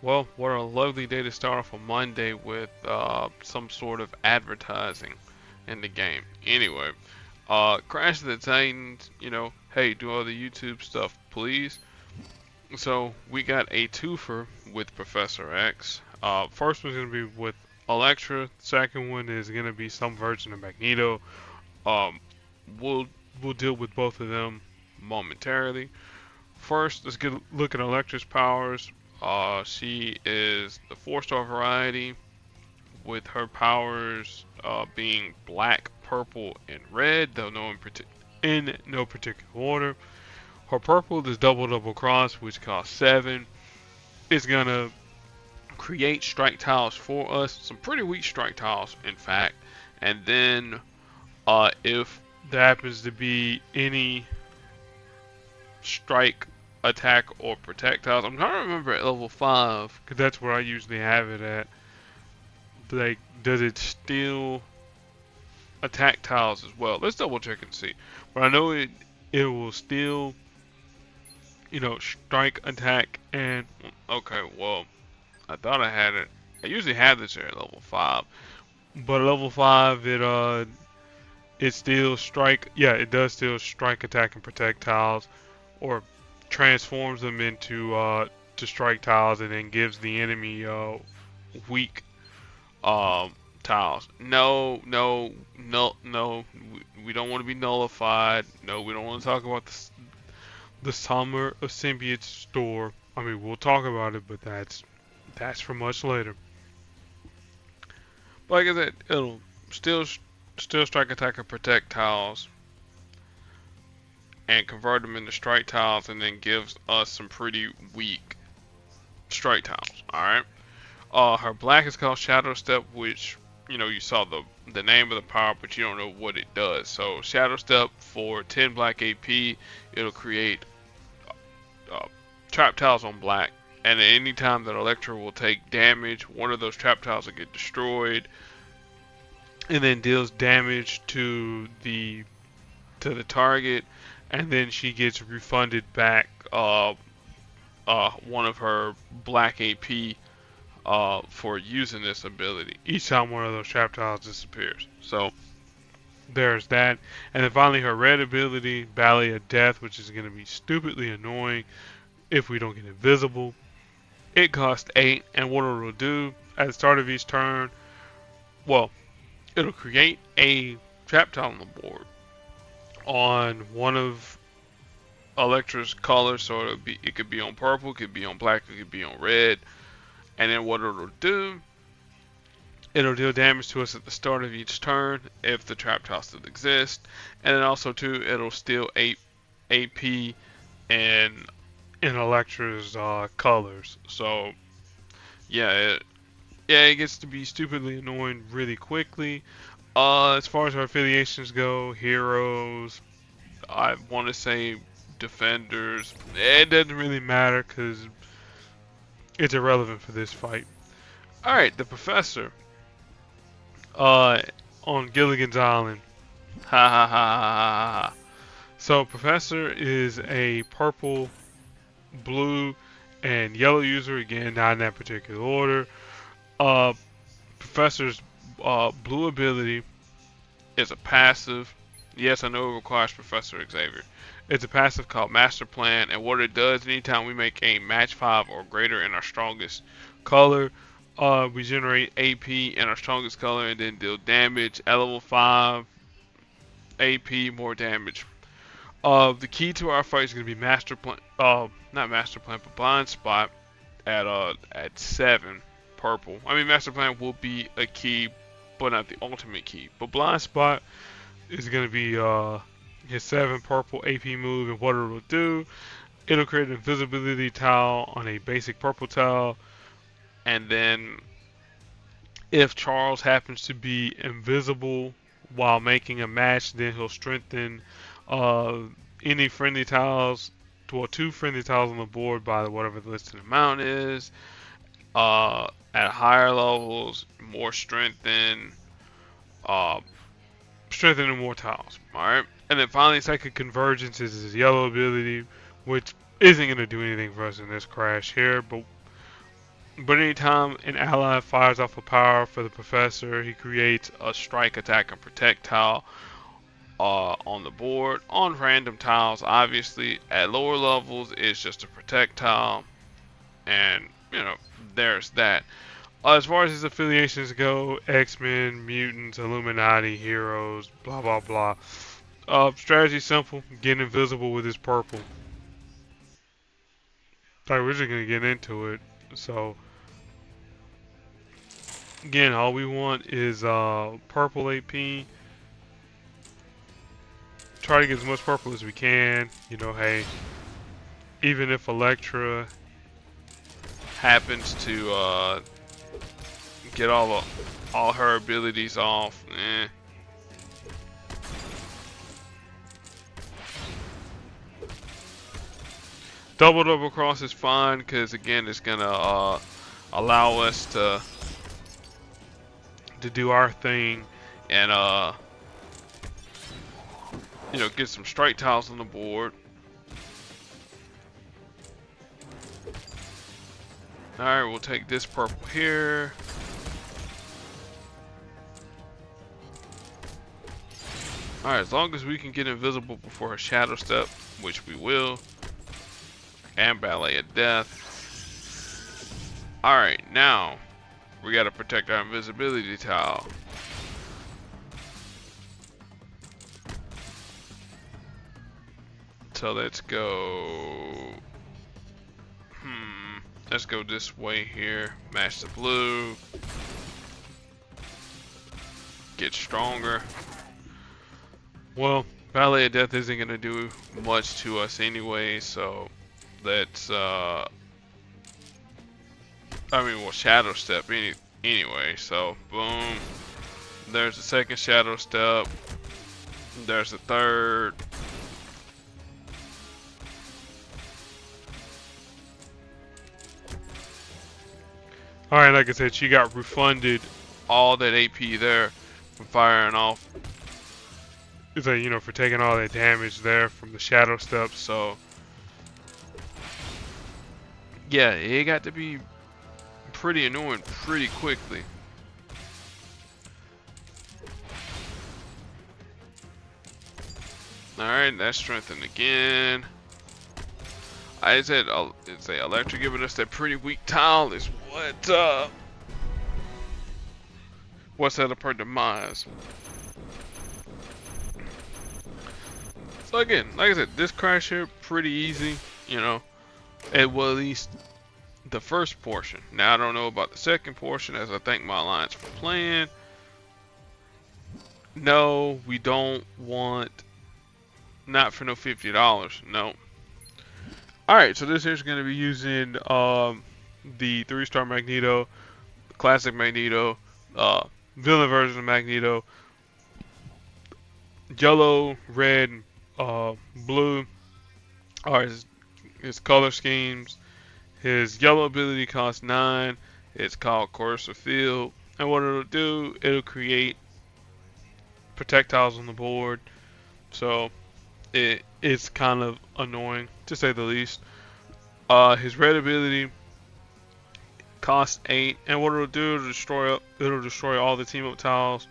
Well, what a lovely day to start off a Monday with some sort of advertising in the game. Anyway, Crash of the Titans, hey, do all the YouTube stuff, please. So we got a twofer with Professor X. First one's gonna be with Elektra. Second one is gonna be some version of Magneto. Um, we'll we'll deal with both of them momentarily. First, let's get a look at Elektra's powers. She is the four-star variety with her powers being black, purple, and red, though in no particular order. Her purple is double double cross, which costs 7. It's gonna create strike tiles for us, some pretty weak strike tiles, in fact. And then, if there happens to be any strike, attack, or protect tiles, I'm trying to remember at level 5, because that's where I usually have it at. Like, does it still attack tiles as well? Let's double check and see. But I know it will still, strike, attack, and okay. Well, I thought I had it. I usually have this here at level 5, but at level 5 it still strike. Yeah, it does still strike, attack, and protect tiles, or transforms them into to strike tiles, and then gives the enemy weak um, tiles. No, no, no, no. We don't want to be nullified. No, we don't want to talk about the Summer of Symbiote store. I mean, we'll talk about it, but that's for much later. But like I said, it'll still strike, attack, and protect tiles, and convert them into strike tiles, and then gives us some pretty weak strike tiles. All right. Her black is called Shadow Step, which you saw the name of the power, but you don't know what it does. So Shadow Step for 10 black AP, it'll create uh, trap tiles on black, and at any time that Elektra will take damage, one of those trap tiles will get destroyed, and then deals damage to the target, and then she gets refunded back one of her black AP for using this ability each time one of those trap tiles disappears. So there's that. And then finally her red ability, Ballet of Death, which is going to be stupidly annoying if we don't get invisible. It costs 8, and what it'll do at the start of each turn, well, it'll create a trap tile on the board on one of Elektra's colors, so it could be on purple, it could be on black, it could be on red. And then what it'll do, it'll deal damage to us at the start of each turn if the trap tile still exists. And then also too, it'll steal 8 AP in Elektra's colors. So it gets to be stupidly annoying really quickly. As far as our affiliations go, heroes, I want to say defenders. It doesn't really matter because it's irrelevant for this fight. All right, the professor. Uh, on Gilligan's Island. Ha ha ha ha ha. So Professor is a purple, blue, and yellow user. Again, not in that particular order. Uh, Professor's blue ability is a passive. Yes, I know it requires Professor Xavier. It's a passive called Master Plan, and what it does, anytime we make a match 5 or greater in our strongest color, we generate AP in our strongest color and then deal damage. At level 5, AP, more damage. The key to our fight is going to be Master Plan, not Master Plan, but Blind Spot at 7 purple. I mean, Master Plan will be a key, but not the ultimate key. But Blind Spot is going to be his 7 purple AP move, and what it'll do, it'll create an invisibility tile on a basic purple tile, and then if Charles happens to be invisible while making a match, then he'll strengthen uh, any friendly tiles, well, 2 friendly tiles on the board by whatever the listed amount is. At higher levels, more uh, strengthening more tiles. Alright? And then finally, Psychic Convergence is his yellow ability, which isn't going to do anything for us in this crash here, but But anytime an ally fires off a power for the professor, he creates a strike, attack, and protect tile on the board on random tiles. Obviously, at lower levels, it's just a protect tile, and there's that. As far as his affiliations go, X-Men, mutants, Illuminati, heroes, blah blah blah. Strategy simple: get invisible with his purple. Like, we're just gonna get into it. So again, all we want is purple AP. Try to get as much purple as we can. Hey, even if Elektra happens to get all her abilities off, double cross is fine because again, it's gonna allow us to do our thing and get some strike tiles on the board. Alright, we'll take this purple here. Alright, as long as we can get invisible before a shadow step, which we will, and Ballet of Death. Alright, now we gotta protect our invisibility tile. So let's go. Let's go this way here. Match the blue. Get stronger. Well, Ballet of Death isn't gonna do much to us anyway, so let's we'll Shadow Step anyway, so boom. There's the second Shadow Step. There's the third. Alright, like I said, she got refunded all that AP there from firing off. It's like, for taking all that damage there from the Shadow Step, so yeah, it got to be pretty annoying pretty quickly. Alright, that's strengthened again. I said, it's a Elektra giving us that pretty weak tile is what set up her demise. So again, like I said, this crash here pretty easy, at least the first portion. Now I don't know about the second portion, as I thank my alliance for playing. No, we don't want, not for no $50. No. Alright, so this here's going to be using the 3-star Magneto, classic Magneto, villain version of Magneto, yellow, red, blue are his color schemes. His yellow ability costs 9. It's called Coercive Field, and what it'll do, it'll create projectiles on the board. So it's kind of annoying, to say the least. His red ability costs 8, and what it'll do, it'll destroy all the team up tiles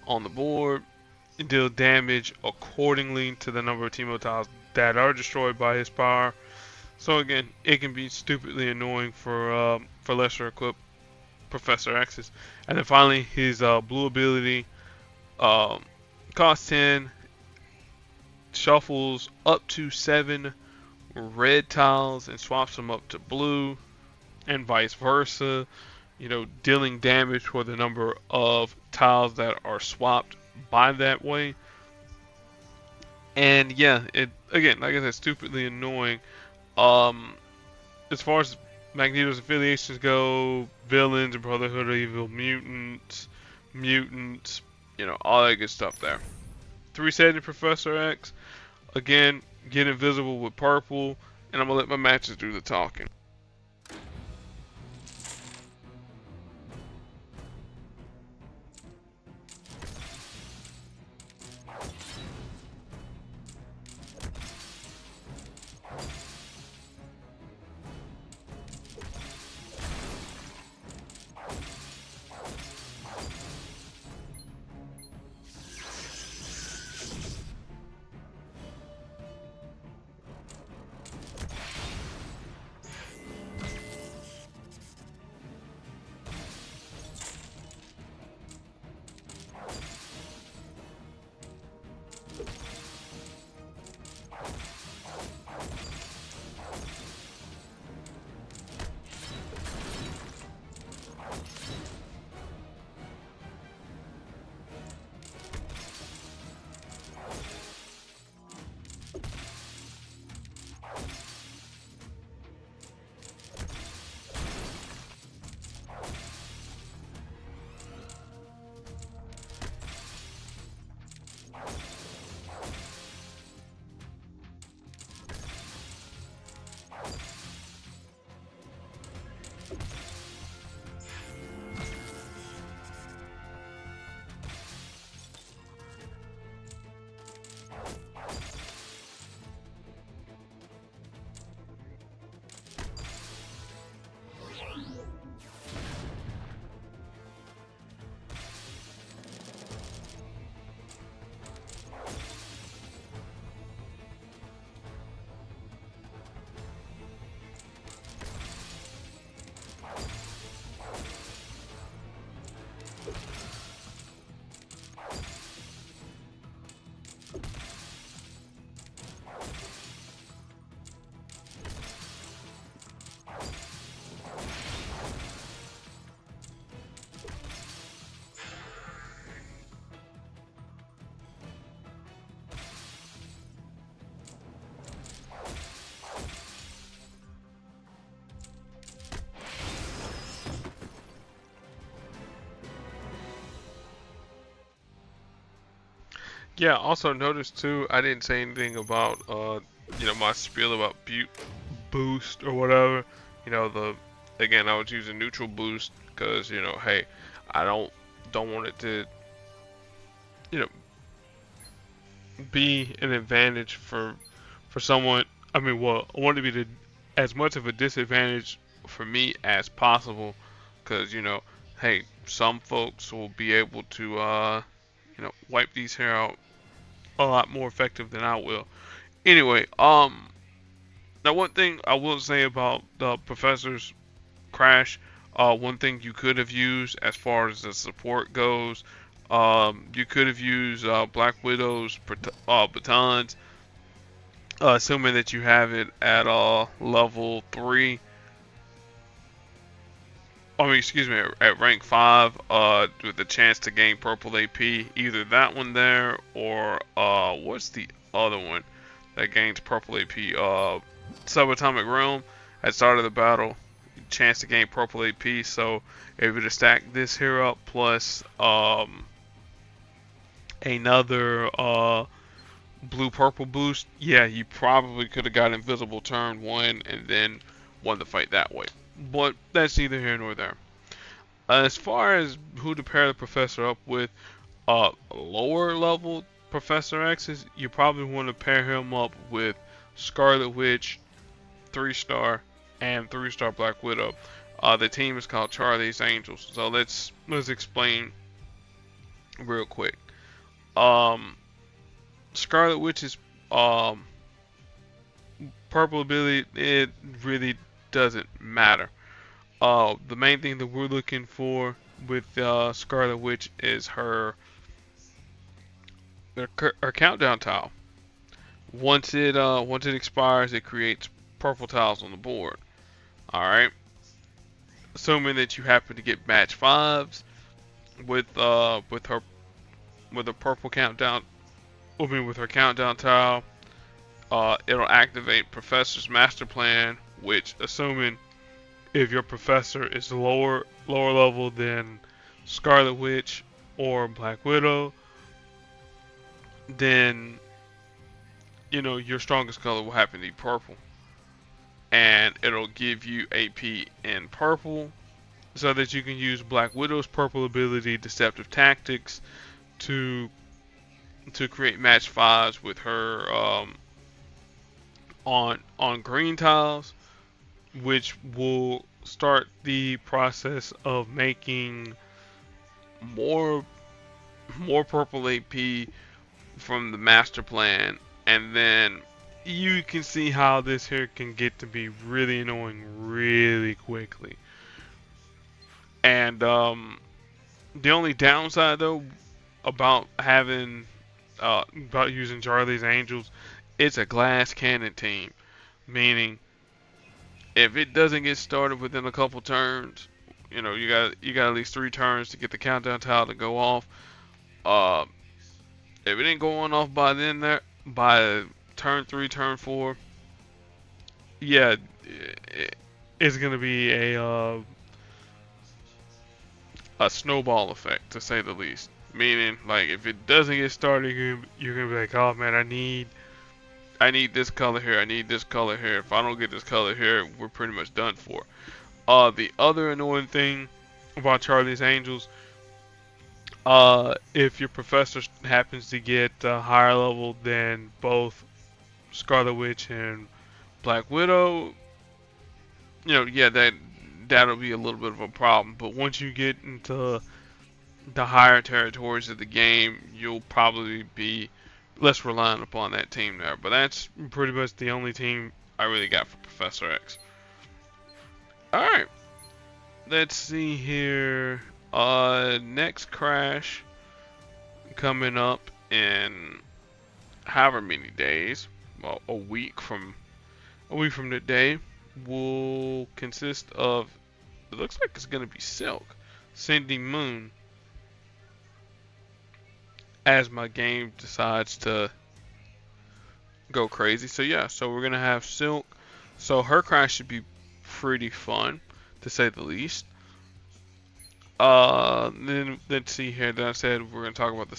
on the board and deal damage accordingly to the number of team up tiles that are destroyed by his power. So again, it can be stupidly annoying for lesser equipped Professor X's. And then finally, his blue ability costs 10. Shuffles up to 7 red tiles and swaps them up to blue, and vice versa. Dealing damage for the number of tiles that are swapped by that way. And yeah, it again, like I said, stupidly annoying. As far as Magneto's affiliations go, villains, Brotherhood of Evil, mutants, all that good stuff there. 3-setting Professor X. Again, get invisible with purple, and I'm gonna let my matches do the talking. Yeah, also notice too, I didn't say anything about my spiel about boost or whatever. The again, I was using neutral boost because, hey, I don't want it to, you know, be an advantage for someone. I mean, well, I want it to be as much of a disadvantage for me as possible because, hey, some folks will be able to wipe these hair out a lot more effective than I will. Anyway, now one thing I will say about the Professor's Crash, one thing you could have used as far as the support goes, you could have used Black Widow's batons, assuming that you have it at level 3. I mean, excuse me, at rank 5, with the chance to gain purple AP. Either that one there, or what's the other one that gains purple AP? Subatomic Realm at start of the battle, chance to gain purple AP. So if you just stack this here up plus another blue purple boost, yeah, you probably could have got invisible turn 1 and then won the fight that way. But that's neither here nor there. As far as who to pair the Professor up with, lower level Professor X's, you probably want to pair him up with Scarlet Witch, 3-star, and 3-star Black Widow. The team is called Charlie's Angels. So let's explain real quick. Scarlet Witch's purple ability, it really doesn't matter. The main thing that we're looking for with Scarlet Witch is her countdown tile. Once it expires, it creates purple tiles on the board. All right. Assuming that you happen to get match 5s with her with a purple countdown, with her countdown tile, it'll activate Professor's Master Plan, which, assuming if your professor is lower level than Scarlet Witch or Black Widow, then your strongest color will happen to be purple, and it'll give you AP in purple, so that you can use Black Widow's purple ability, Deceptive Tactics, to create match 5s with her on green tiles, which will start the process of making more purple AP from the master plan. And then you can see how this here can get to be really annoying really quickly. And the only downside though about having about using Charlie's Angels, it's a glass cannon team, meaning if it doesn't get started within a couple turns, you got at least 3 turns to get the countdown tile to go off. If it ain't going off by then, by turn 3, turn 4, yeah, it's gonna be a snowball effect, to say the least. Meaning, like, if it doesn't get started, you're gonna be like, oh man, I need this color here, I need this color here. If I don't get this color here, we're pretty much done for. The other annoying thing about Charlie's Angels, if your professor happens to get higher level than both Scarlet Witch and Black Widow, yeah, that'll be a little bit of a problem. But once you get into the higher territories of the game, you'll probably be less reliant upon that team there. But that's pretty much the only team I really got for Professor X. Alright, let's see here. Next crash coming up in however many days, well, a week from today, will consist of, it looks like it's going to be Silk, Cindy Moon, as my game decides to go crazy. So yeah, so we're going to have Silk. So her crash should be pretty fun, to say the least. Then let's see here. Then I said we're going to talk about the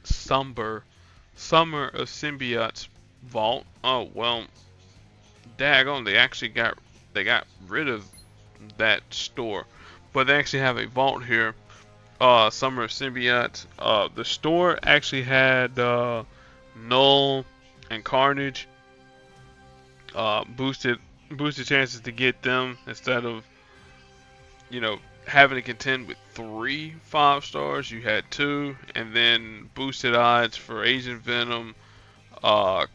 Summer of Symbiote's vault. Oh well, daggone, they got rid of that store, but they actually have a vault here. Summer of Symbiote. The store actually had Null and Carnage. Boosted chances to get them instead of having to contend with 3 5 stars. You had 2, and then boosted odds for Agent Venom, uh,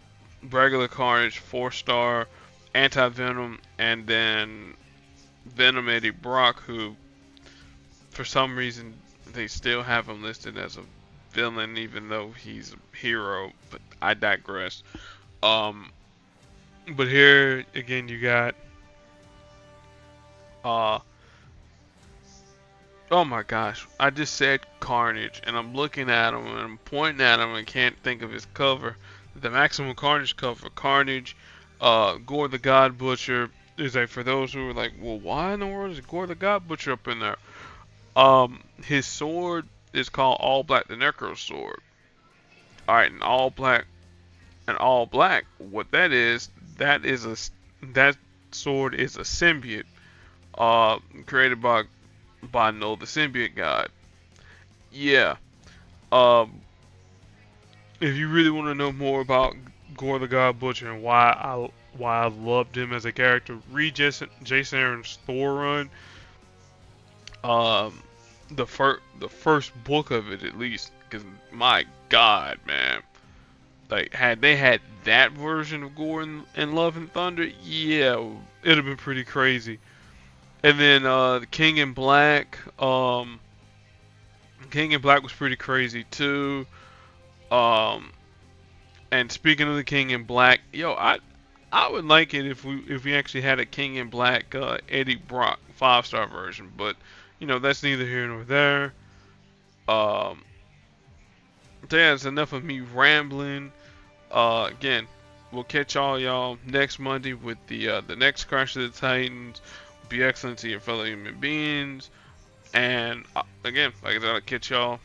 regular Carnage 4 star, Anti Venom, and then Venom Eddie Brock, who for some reason they still have him listed as a villain, even though he's a hero. But I digress. Um, but here again, you got uh, oh my gosh, I just said Carnage, and I'm looking at him and I'm pointing at him and can't think of his cover. The Maximum Carnage cover, Carnage, Gore the God Butcher. Is like for those who are like, well, why in the world is Gore the God Butcher up in there? His sword is called All Black, the Necro Sword. All right, and all black. What that is that sword is a symbiote, created by Null, the symbiote god. Yeah. Um, if you really want to know more about Gore the God Butcher and why I loved him as a character, read Jason Aaron's Thor run. Um, the first book of it at least, because my God, man, like had they had that version of Gore in Love and Thunder, yeah, it'd have been pretty crazy. And then the King in Black was pretty crazy too. Um, and speaking of the King in Black, I would like it if we actually had a King in Black Eddie Brock 5 star version, but that's neither here nor there. Um, so yeah, it's enough of me rambling. Again, we'll catch y'all next Monday with the next Crash of the Titans. Be excellent to your fellow human beings, and again, like I said, I'll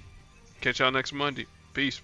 catch y'all next Monday. Peace.